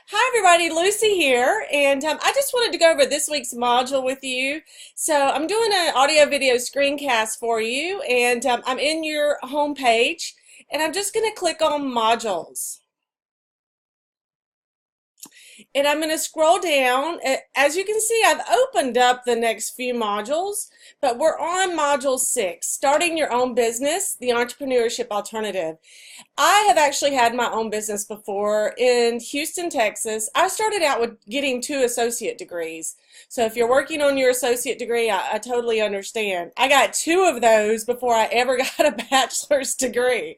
Hi everybody, Lucy here, and I just wanted to go over this week's module with you. So I'm doing an audio video screencast for you, and I'm in your home page, and I'm just going to click on modules. And I'm going to scroll down. As you can see, I've opened up the next few modules, but we're on module 6, starting your own business, the entrepreneurship alternative. I have actually had my own business before in Houston, Texas. I started out with getting 2 associate degrees. So if you're working on your associate degree, I totally understand. I got 2 of those before I ever got a bachelor's degree.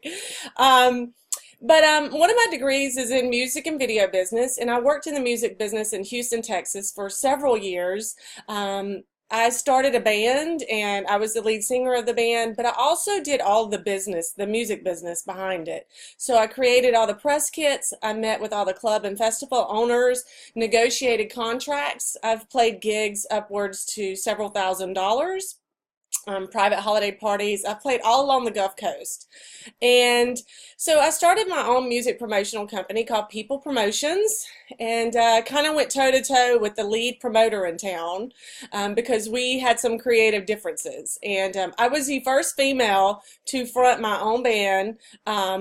One of my degrees is in music and video business, and I worked in the music business in Houston, Texas for several years. I started a band, and I was the lead singer of the band, but I also did all the business, the music business behind it. So I created all the press kits, I met with all the club and festival owners, negotiated contracts. I've played gigs upwards to several $1,000s. Private holiday parties. I played all along the Gulf Coast. And so I started my own music promotional company called People Promotions, and kind of went toe to toe with the lead promoter in town because we had some creative differences. And I was the first female to front my own band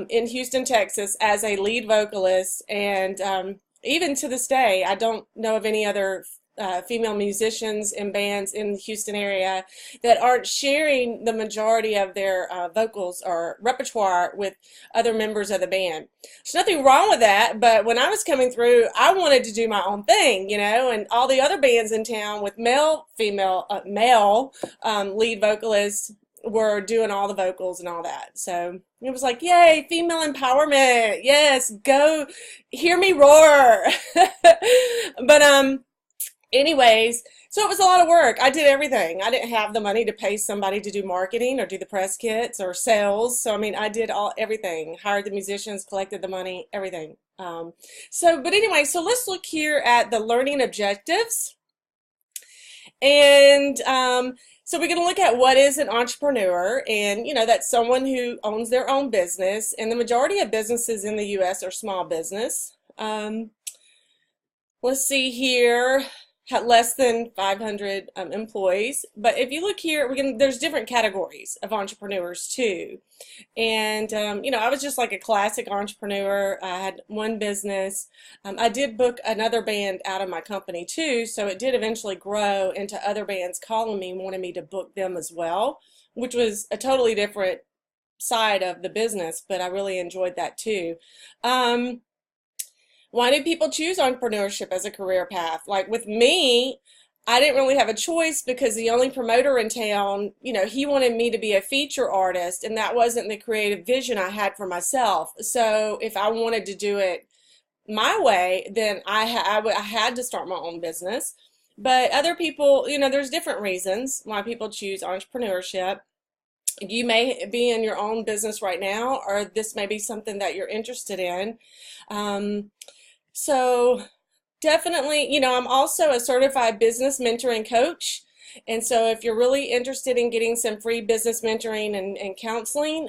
in Houston, Texas as a lead vocalist. And even to this day, I don't know of any other female musicians and bands in the Houston area that aren't sharing the majority of their vocals or repertoire with other members of the band. There's nothing wrong with that, but when I was coming through, I wanted to do my own thing, you know, and all the other bands in town with male lead vocalists were doing all the vocals and all that. So it was like, yay, female empowerment. Yes, go hear me roar. But anyways, so it was a lot of work. I did everything. I didn't have the money to pay somebody to do marketing or do the press kits or sales. So I mean, I did everything. Hired the musicians, collected the money, everything. But anyway, so let's look here at the learning objectives. And so we're going to look at what is an entrepreneur, and you know, that's someone who owns their own business, and the majority of businesses in the U.S. are small business. Let's see here. Had less than 500 employees. But if you look here, there's different categories of entrepreneurs too. And, you know, I was just like a classic entrepreneur. I had one business. I did book another band out of my company too, so it did eventually grow into other bands calling me, wanting me to book them as well, which was a totally different side of the business, but I really enjoyed that too. Why do people choose entrepreneurship as a career path? Like with me, I didn't really have a choice because the only promoter in town, you know, he wanted me to be a feature artist, and that wasn't the creative vision I had for myself. So if I wanted to do it my way, then I had to start my own business. But other people, you know, there's different reasons why people choose entrepreneurship. You may be in your own business right now, or this may be something that you're interested in. So definitely, you know, I'm also a certified business mentoring coach. And so if you're really interested in getting some free business mentoring and counseling,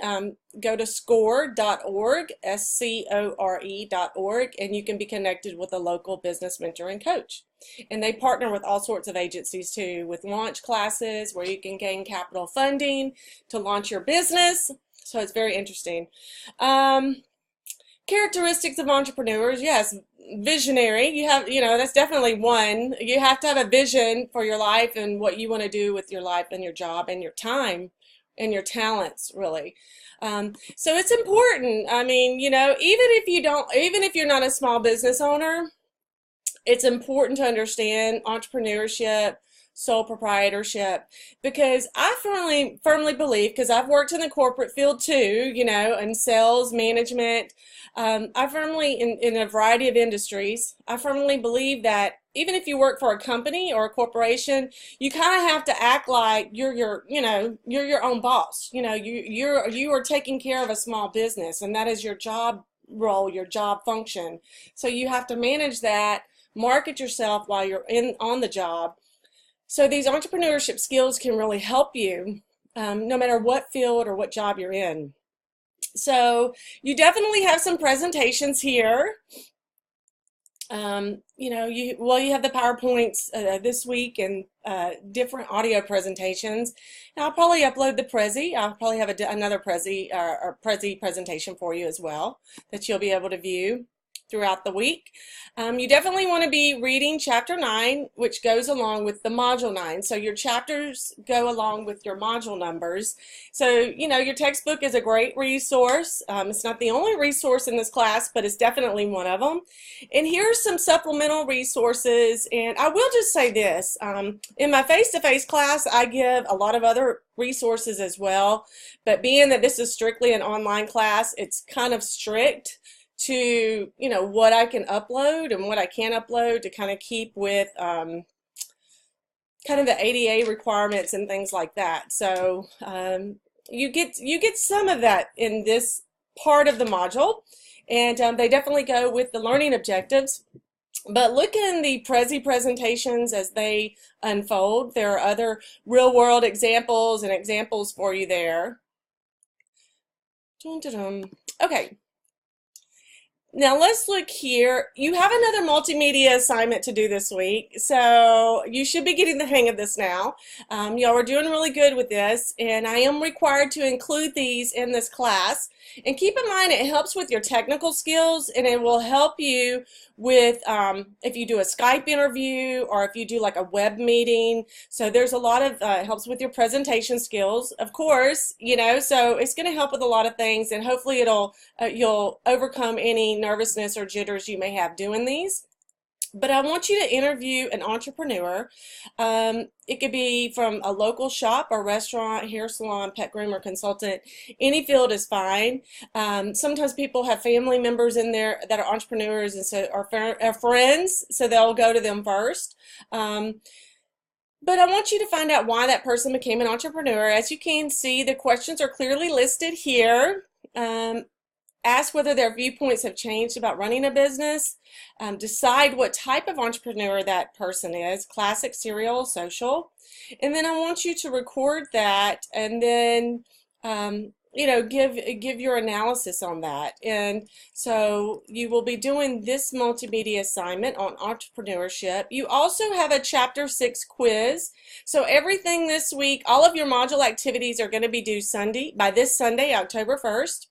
go to score.org, SCORE.org, and you can be connected with a local business mentoring coach. And they partner with all sorts of agencies too, with launch classes where you can gain capital funding to launch your business. So it's very interesting. Characteristics of entrepreneurs, yes, visionary. You know, that's definitely one. You have to have a vision for your life and what you want to do with your life and your job and your time and your talents, really. So it's important. I mean, you know, even if you're not a small business owner, it's important to understand entrepreneurship, sole proprietorship, because I firmly believe, because I've worked in the corporate field too, you know, in sales, management, I firmly, in a variety of industries, I firmly believe that even if you work for a company or a corporation, you kind of have to act like you're your own boss. You know, you are taking care of a small business, and that is your job role, your job function. So you have to manage that, market yourself while you're on the job. So these entrepreneurship skills can really help you no matter what field or what job you're in. So you definitely have some presentations here. You have the PowerPoints this week and different audio presentations. And I'll probably upload the Prezi. I'll probably have another Prezi or Prezi presentation for you as well that you'll be able to view throughout the week. You definitely want to be reading Chapter 9, which goes along with the Module 9. So your chapters go along with your module numbers. So, your textbook is a great resource. It's not the only resource in this class, but it's definitely one of them. And here's some supplemental resources. And I will just say this. In my face-to-face class, I give a lot of other resources as well. But being that this is strictly an online class, it's kind of strict to what I can upload and what I can't upload to kind of keep with kind of the ADA requirements and things like that. So you get some of that in this part of the module, and they definitely go with the learning objectives. But look in the Prezi presentations as they unfold. There are other real-world examples and examples for you there. Okay. Now let's look here. You have another multimedia assignment to do this week, so you should be getting the hang of this now. Y'all are doing really good with this, and I am required to include these in this class. And keep in mind, it helps with your technical skills, and it will help you with if you do a Skype interview or if you do like a web meeting. So there's a lot of helps with your presentation skills, of course, so it's going to help with a lot of things, and hopefully you'll overcome any nervousness or jitters you may have doing these. But I want you to interview an entrepreneur. It could be from a local shop or restaurant, hair salon, pet groomer, consultant. Any field is fine. Sometimes people have family members in there that are entrepreneurs and so are friends, so they'll go to them first. But I want you to find out why that person became an entrepreneur. As you can see, the questions are clearly listed here. Ask whether their viewpoints have changed about running a business. Decide what type of entrepreneur that person is, classic, serial, social. And then I want you to record that and then give your analysis on that. And so you will be doing this multimedia assignment on entrepreneurship. You also have a Chapter 6 quiz. So everything this week, all of your module activities are going to be due by this Sunday, October 1st.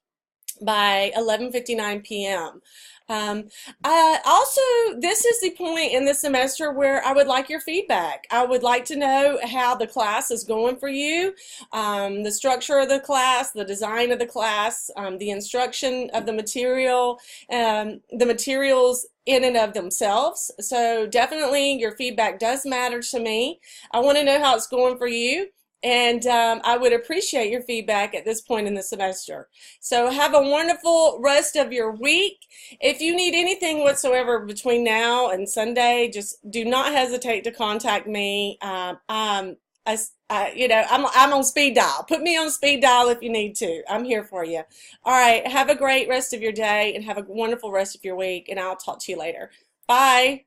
By 11:59 p.m. Also, this is the point in the semester where I would like your feedback. I would like to know how the class is going for you, the structure of the class, the design of the class, the instruction of the material, the materials in and of themselves. So definitely your feedback does matter to me. I want to know how it's going for you. And I would appreciate your feedback at this point in the semester. So have a wonderful rest of your week. If you need anything whatsoever between now and Sunday, just do not hesitate to contact me. I'm on speed dial. Put me on speed dial if you need to. I'm here for you. All right. Have a great rest of your day and have a wonderful rest of your week. And I'll talk to you later. Bye.